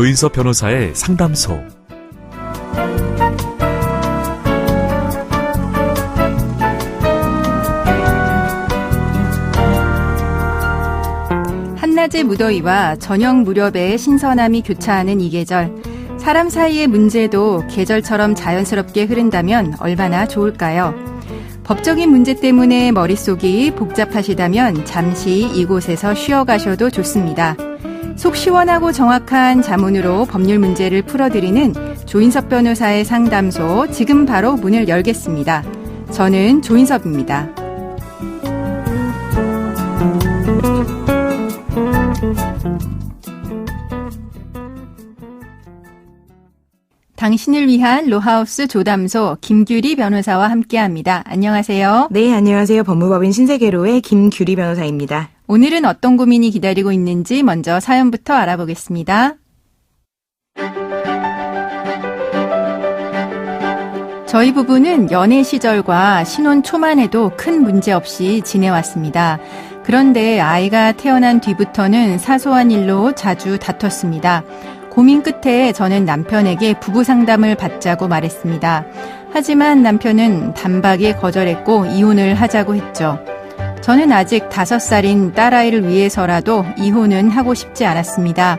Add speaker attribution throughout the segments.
Speaker 1: 조인섭 변호사의 상담소.
Speaker 2: 한낮의 무더위와 저녁 무렵의 신선함이 교차하는 이 계절. 사람 사이의 문제도 계절처럼 자연스럽게 흐른다면 얼마나 좋을까요? 법적인 문제 때문에 머릿속이 복잡하시다면 잠시 이곳에서 쉬어가셔도 좋습니다. 속 시원하고 정확한 자문으로 법률 문제를 풀어드리는 조인섭 변호사의 상담소, 지금 바로 문을 열겠습니다. 저는 조인섭입니다. 당신을 위한 로하우스 조담소 김규리 변호사와 함께합니다. 안녕하세요.
Speaker 3: 네, 안녕하세요. 법무법인 신세계로의 김규리 변호사입니다.
Speaker 2: 오늘은 어떤 고민이 기다리고 있는지 먼저 사연부터 알아보겠습니다. 저희 부부는 연애 시절과 신혼 초만 해도 큰 문제 없이 지내왔습니다. 그런데 아이가 태어난 뒤부터는 사소한 일로 자주 다퉜습니다. 고민 끝에 저는 남편에게 부부 상담을 받자고 말했습니다. 하지만 남편은 단박에 거절했고 이혼을 하자고 했죠. 저는 아직 5살인 딸아이를 위해서라도 이혼은 하고 싶지 않았습니다.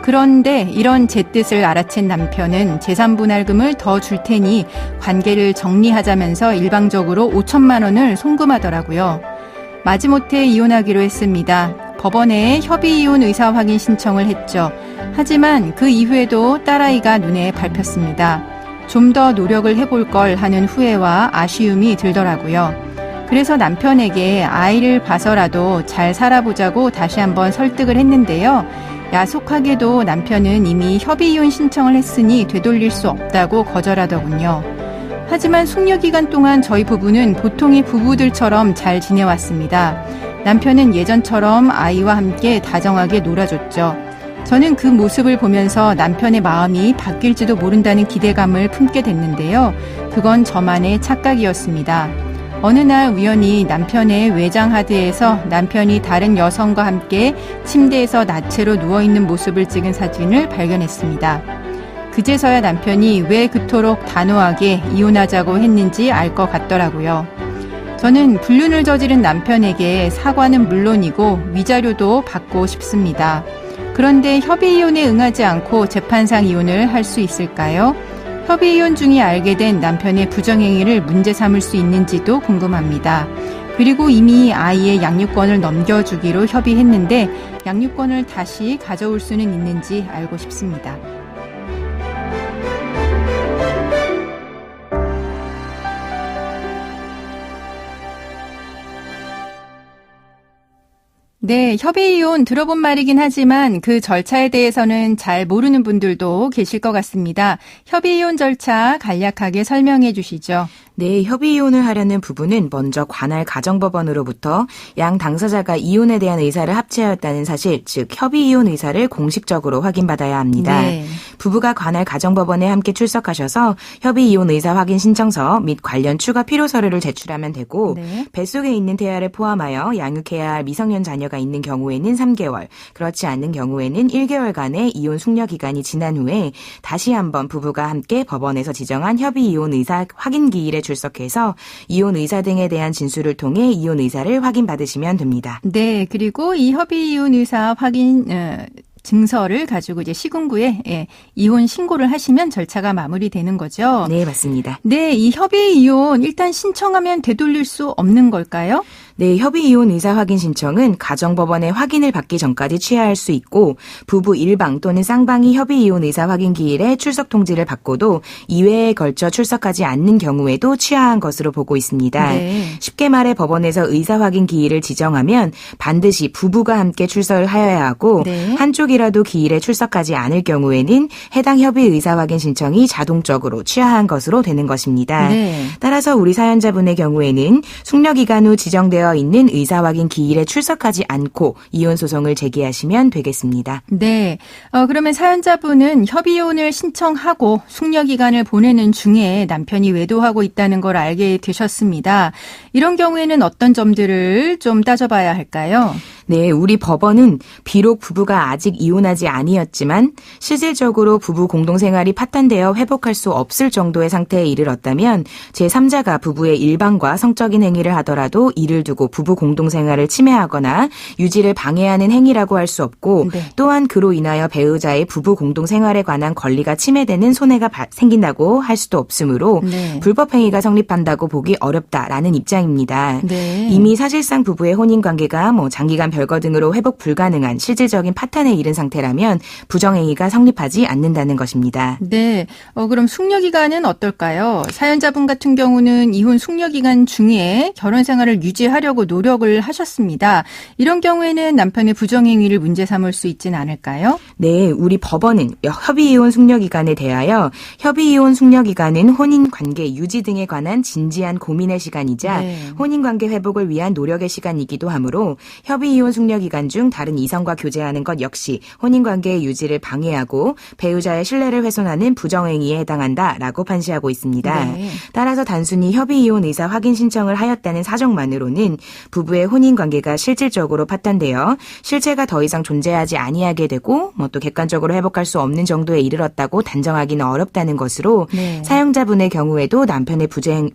Speaker 2: 그런데 이런 제 뜻을 알아챈 남편은 재산분할금을 더 줄 테니 관계를 정리하자면서 일방적으로 5천만 원을 송금하더라고요. 마지못해 이혼하기로 했습니다. 법원에 협의이혼 의사 확인 신청을 했죠. 하지만 그 이후에도 딸아이가 눈에 밟혔습니다. 좀 더 노력을 해볼 걸 하는 후회와 아쉬움이 들더라고요. 그래서 남편에게 아이를 봐서라도 잘 살아보자고 다시 한번 설득을 했는데요. 야속하게도 남편은 이미 협의이혼 신청을 했으니 되돌릴 수 없다고 거절하더군요. 하지만 숙려기간 동안 저희 부부는 보통의 부부들처럼 잘 지내왔습니다. 남편은 예전처럼 아이와 함께 다정하게 놀아줬죠. 저는 그 모습을 보면서 남편의 마음이 바뀔지도 모른다는 기대감을 품게 됐는데요. 그건 저만의 착각이었습니다. 어느 날 우연히 남편의 외장 하드에서 남편이 다른 여성과 함께 침대에서 나체로 누워있는 모습을 찍은 사진을 발견했습니다. 그제서야 남편이 왜 그토록 단호하게 이혼하자고 했는지 알 것 같더라고요. 저는 불륜을 저지른 남편에게 사과는 물론이고 위자료도 받고 싶습니다. 그런데 협의이혼에 응하지 않고 재판상 이혼을 할 수 있을까요? 협의이혼 중에 알게 된 남편의 부정행위를 문제 삼을 수 있는지도 궁금합니다. 그리고 이미 아이의 양육권을 넘겨주기로 협의했는데 양육권을 다시 가져올 수는 있는지 알고 싶습니다. 네, 협의이혼 들어본 말이긴 하지만 그 절차에 대해서는 잘 모르는 분들도 계실 것 같습니다. 협의이혼 절차 간략하게 설명해 주시죠.
Speaker 3: 네, 협의이혼을 하려는 부부는 먼저 관할 가정법원으로부터 양 당사자가 이혼에 대한 의사를 합치하였다는 사실, 즉 협의이혼 의사를 공식적으로 확인받아야 합니다.
Speaker 2: 네.
Speaker 3: 부부가 관할 가정법원에 함께 출석하셔서 협의이혼 의사 확인 신청서 및 관련 추가 필요 서류를 제출하면 되고
Speaker 2: 네.
Speaker 3: 뱃속에 있는 태아를 포함하여 양육해야 할 미성년 자녀가 있는 경우에는 3개월, 그렇지 않는 경우에는 1개월간의 이혼 숙려 기간이 지난 후에 다시 한번 부부가 함께 법원에서 지정한 협의이혼 의사 확인 기일에 출석해서 이혼 의사 등에 대한 진술을 통해 이혼 의사를 확인받으시면 됩니다.
Speaker 2: 네, 그리고 이 협의이혼 의사 확인 증서를 가지고 이제 시군구에 이혼 신고를 하시면 절차가 마무리되는 거죠.
Speaker 3: 네, 맞습니다.
Speaker 2: 네, 이 협의이혼 일단 신청하면 되돌릴 수 없는 걸까요?
Speaker 3: 네, 협의이혼 의사 확인 신청은 가정법원의 확인을 받기 전까지 취하할 수 있고 부부 일방 또는 쌍방이 협의이혼 의사 확인 기일에 출석 통지를 받고도 2회에 걸쳐 출석하지 않는 경우에도 취하한 것으로 보고 있습니다.
Speaker 2: 네.
Speaker 3: 쉽게 말해 법원에서 의사 확인 기일을 지정하면 반드시 부부가 함께 출석을 하여야 하고
Speaker 2: 네.
Speaker 3: 한쪽이라도 기일에 출석하지 않을 경우에는 해당 협의 의사 확인 신청이 자동적으로 취하한 것으로 되는 것입니다.
Speaker 2: 네.
Speaker 3: 따라서 우리 사연자분의 경우에는 숙려 기간 후 지정되어 규정되어 있는 의사확인 기일에 출석하지 않고 이혼 소송을 제기하시면 되겠습니다.
Speaker 2: 네. 그러면 사연자분은 협의이혼을 신청하고 숙려기간을 보내는 중에 남편이 외도하고 있다는 걸 알게 되셨습니다. 이런 경우에는 어떤 점들을 좀 따져봐야 할까요?
Speaker 3: 네, 우리 법원은 비록 부부가 아직 이혼하지 아니었지만 실질적으로 부부 공동생활이 파탄되어 회복할 수 없을 정도의 상태에 이르렀다면 제3자가 부부의 일방과 성적인 행위를 하더라도 이를 두고 부부 공동생활을 침해하거나 유지를 방해하는 행위라고 할 수 없고
Speaker 2: 네.
Speaker 3: 또한 그로 인하여 배우자의 부부 공동생활에 관한 권리가 침해되는 손해가 생긴다고 할 수도 없으므로
Speaker 2: 네.
Speaker 3: 불법 행위가 성립한다고 보기 어렵다라는 입장입니다.
Speaker 2: 네.
Speaker 3: 이미 사실상 부부의 혼인관계가 장기간 별거 등으로 회복 불가능한 실질적인 파탄에 이른 상태라면 부정행위가 성립하지 않는다는 것입니다.
Speaker 2: 네. 그럼 숙려기간은 어떨까요? 사연자분 같은 경우는 이혼 숙려기간 중에 결혼 생활을 유지하려고 노력을 하셨습니다. 이런 경우에는 남편의 부정행위를 문제 삼을 수 있지는 않을까요?
Speaker 3: 네, 우리 법원은 협의이혼 숙려기간에 대하여 협의이혼 숙려기간은 혼인관계 유지 등에 관한 진지한 고민의 시간이자
Speaker 2: 네.
Speaker 3: 혼인관계 회복을 위한 노력의 시간이기도 하므로 협의이혼 숙려기간 중 다른 이성과 교제하는 것 역시 혼인관계의 유지를 방해하고 배우자의 신뢰를 훼손하는 부정행위에 해당한다라고 판시하고 있습니다.
Speaker 2: 네.
Speaker 3: 따라서 단순히 협의이혼 의사 확인 신청을 하였다는 사정만으로는 부부의 혼인관계가 실질적으로 파탄되어 실체가 더 이상 존재하지 아니하게 되고 또 객관적으로 회복할 수 없는 정도에 이르렀다고 단정하기는 어렵다는 것으로
Speaker 2: 네.
Speaker 3: 사용자분의 경우에도 남편의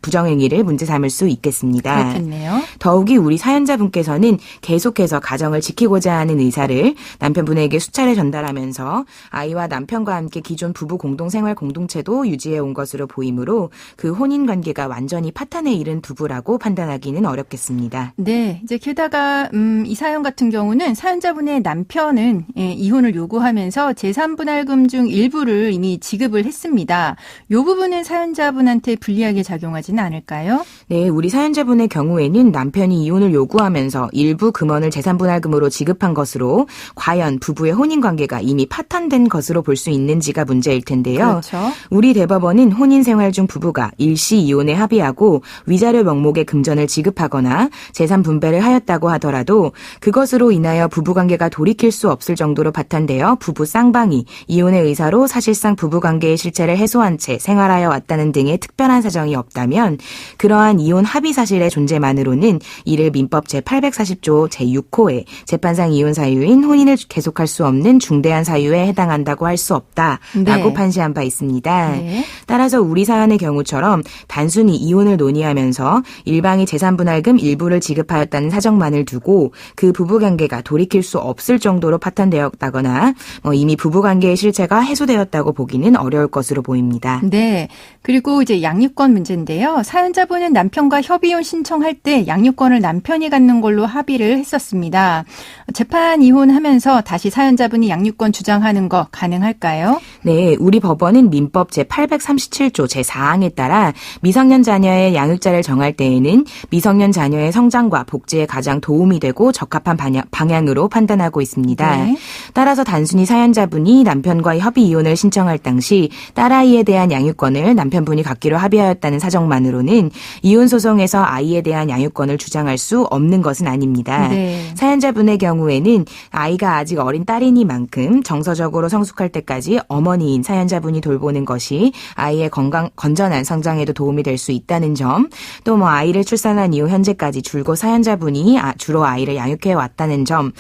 Speaker 3: 부정행위를 문제 삼을 수 있겠습니다.
Speaker 2: 그렇겠네요.
Speaker 3: 더욱이 우리 사연자분께서는 계속해서 가정을 지키고자 하는 의사를 남편분에게 수차례 전달하면서 아이와 남편과 함께 기존 부부 공동생활 공동체도 유지해 온 것으로 보이므로 그 혼인관계가 완전히 파탄에 이른 부부라고 판단하기는 어렵겠습니다.
Speaker 2: 네, 이제 게다가 이 사연 같은 경우는 사연자분의 남편은 이혼을 요구하면서 제3분할금 중 일부를 이미 지급을 했습니다. 이 부분은 사연자분한테 불리하게 작용하지는 않을까요?
Speaker 3: 네, 우리 사연자분의 경우에는 남편이 이혼을 요구하면서 일부 금원을 제3분할금으로 지급한 것으로 과연 부부의 혼인관계가 이미 파탄된 것으로 볼 수 있는지가 문제일 텐데요.
Speaker 2: 그렇죠.
Speaker 3: 우리 대법원은 혼인생활 중 부부가 일시 이혼에 합의하고 위자료 명목의 금전을 지급하거나 재산 분배를 하였다고 하더라도 그것으로 인하여 부부관계가 돌이킬 수 없을 정도로 파탄되어 부부 쌍방이 이혼의 의사로 사실상 부부관계의 실체를 해소한 채 생활하여 왔다는 등의 특별한 사정이 없다면 그러한 이혼 합의 사실의 존재만으로는 이를 민법 제840조 제6호에 재판상 이혼 사유인 혼인을 계속할 수 없는 중대한 사유에 해당한다고 할 수 없다라고
Speaker 2: 네.
Speaker 3: 판시한 바 있습니다.
Speaker 2: 네.
Speaker 3: 따라서 우리 사연의 경우처럼 단순히 이혼을 논의하면서 일방이 재산분할금 일부를 지급하였다는 사정만을 두고 그 부부관계가 돌이킬 수 없을 정도로 파탄되었다거나 이미 부부관계의 실체가 해소되었다고 보기는 어려울 것으로 보입니다.
Speaker 2: 네. 그리고 이제 양육권 문제인데요. 사연자분은 남편과 협의이혼 신청할 때 양육권을 남편이 갖는 걸로 합의를 했었습니다. 재판 이혼하면서 다시 사연자분이 양육권 주장하는 거 가능할까요?
Speaker 3: 네, 우리 법원은 민법 제837조 제4항에 따라 미성년 자녀의 양육자를 정할 때에는 미성년 자녀의 성장과 복지에 가장 도움이 되고 적합한 방향으로 판단하고 있습니다.
Speaker 2: 네.
Speaker 3: 따라서 단순히 사연자분이 남편과의 협의 이혼을 신청할 당시 딸아이에 대한 양육권을 남편분이 갖기로 합의하였다는 사정만으로는 이혼 소송에서 아이에 대한 양육권을 주장할 수 없는 것은 아닙니다.
Speaker 2: 네.
Speaker 3: 사연자분의 경우에는 아이가 아직 어린 딸이니만큼 정서적으로 성숙할 때까지 어머니인 사연자분이 돌보는 것이 아이의 건전한 성장에도 도움이 될 수 있다는 점, 또 아이를 출산한 이후 현재까지 줄곧 사연자분이 주로 아이를 양육해 왔다는 점,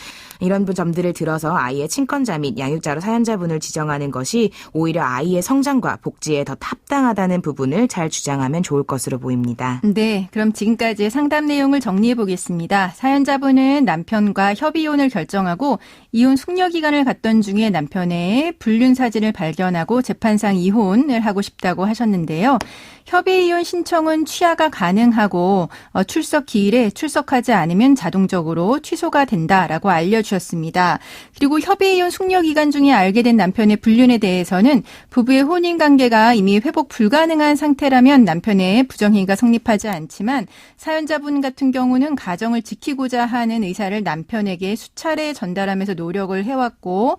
Speaker 3: 이런 점들을 들어서 아이의 친권자 및 양육자로 사연자분을 지정하는 것이 오히려 아이의 성장과 복지에 더 합당하다는 부분을 잘 주장하면 좋을 것으로 보입니다.
Speaker 2: 네, 그럼 지금까지의 상담 내용을 정리해 보겠습니다. 사연자분은 남편과 협의이혼을 결정하고 이혼 숙려기간을 갖던 중에 남편의 불륜 사진을 발견하고 재판상 이혼을 하고 싶다고 하셨는데요. 협의이혼 신청은 취하가 가능하고 출석 기일에 출석하지 않으면 자동적으로 취소가 된다라고 알려주셨습니다. 알려주셨습니다. 그리고 협의이혼 숙려기간 중에 알게 된 남편의 불륜에 대해서는 부부의 혼인관계가 이미 회복 불가능한 상태라면 남편의 부정행위가 성립하지 않지만 사연자분 같은 경우는 가정을 지키고자 하는 의사를 남편에게 수차례 전달하면서 노력을 해왔고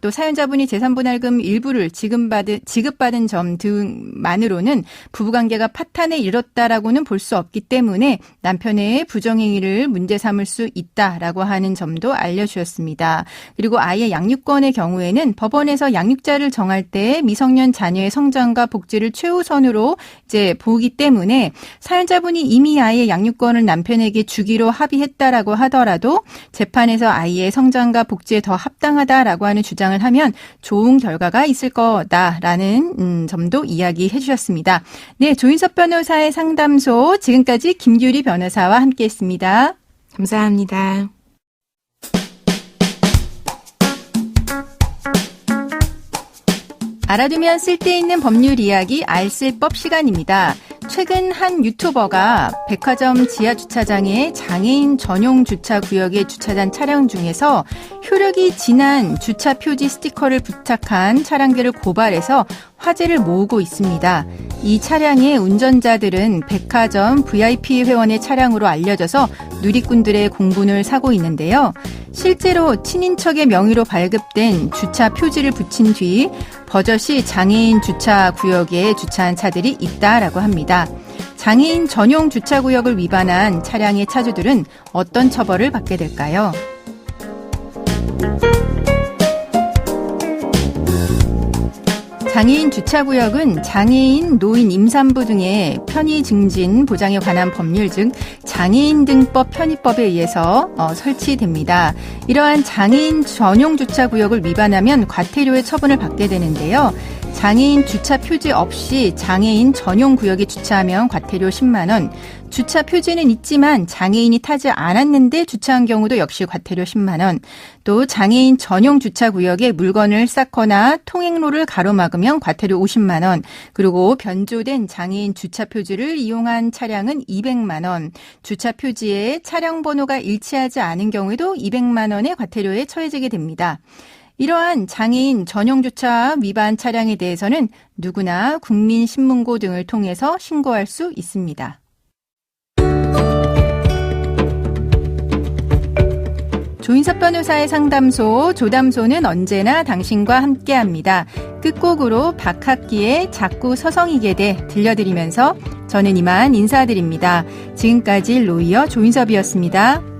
Speaker 2: 또 사연자분이 재산분할금 일부를 지급받은 점 등만으로는 부부관계가 파탄에 이르렀다라고는 볼 수 없기 때문에 남편의 부정행위를 문제 삼을 수 있다라고 하는 점도 알려주셨습니다. 그리고 아이의 양육권의 경우에는 법원에서 양육자를 정할 때 미성년 자녀의 성장과 복지를 최우선으로 이제 보기 때문에 사연자분이 이미 아이의 양육권을 남편에게 주기로 합의했다라고 하더라도 재판에서 아이의 성장과 복지에 더 합당하다라고 하는 주장을 하면 좋은 결과가 있을 거다라는 점도 이야기해 주셨습니다. 네, 조인섭 변호사의 상담소 지금까지 김규리 변호사와 함께했습니다.
Speaker 3: 감사합니다.
Speaker 2: 알아두면 쓸데있는 법률 이야기 알쓸법 시간입니다. 최근 한 유튜버가 백화점 지하주차장에 장애인 전용 주차구역의 주차장 차량 중에서 효력이 지난 주차 표지 스티커를 부착한 차량들을 고발해서 화제를 모으고 있습니다. 이 차량의 운전자들은 백화점 VIP 회원의 차량으로 알려져서 누리꾼들의 공분을 사고 있는데요. 실제로 친인척의 명의로 발급된 주차 표지를 붙인 뒤 버젓이 장애인 주차 구역에 주차한 차들이 있다라고 합니다. 장애인 전용 주차 구역을 위반한 차량의 차주들은 어떤 처벌을 받게 될까요? 장애인 주차구역은 장애인, 노인, 임산부 등의 편의 증진 보장에 관한 법률 즉 장애인 등법 편의법에 의해서 설치됩니다. 이러한 장애인 전용 주차구역을 위반하면 과태료의 처분을 받게 되는데요. 장애인 주차 표지 없이 장애인 전용 구역에 주차하면 과태료 10만 원, 주차 표지는 있지만 장애인이 타지 않았는데 주차한 경우도 역시 과태료 10만 원, 또 장애인 전용 주차 구역에 물건을 쌓거나 통행로를 가로막으면 과태료 50만 원, 그리고 변조된 장애인 주차 표지를 이용한 차량은 200만 원, 주차 표지에 차량 번호가 일치하지 않은 경우에도 200만 원의 과태료에 처해지게 됩니다. 이러한 장애인 전용 주차 위반 차량에 대해서는 누구나 국민신문고 등을 통해서 신고할 수 있습니다. 조인섭 변호사의 상담소, 조담소는 언제나 당신과 함께합니다. 끝곡으로 박학기의 자꾸 서성이게 돼 들려드리면서 저는 이만 인사드립니다. 지금까지 로이어 조인섭이었습니다.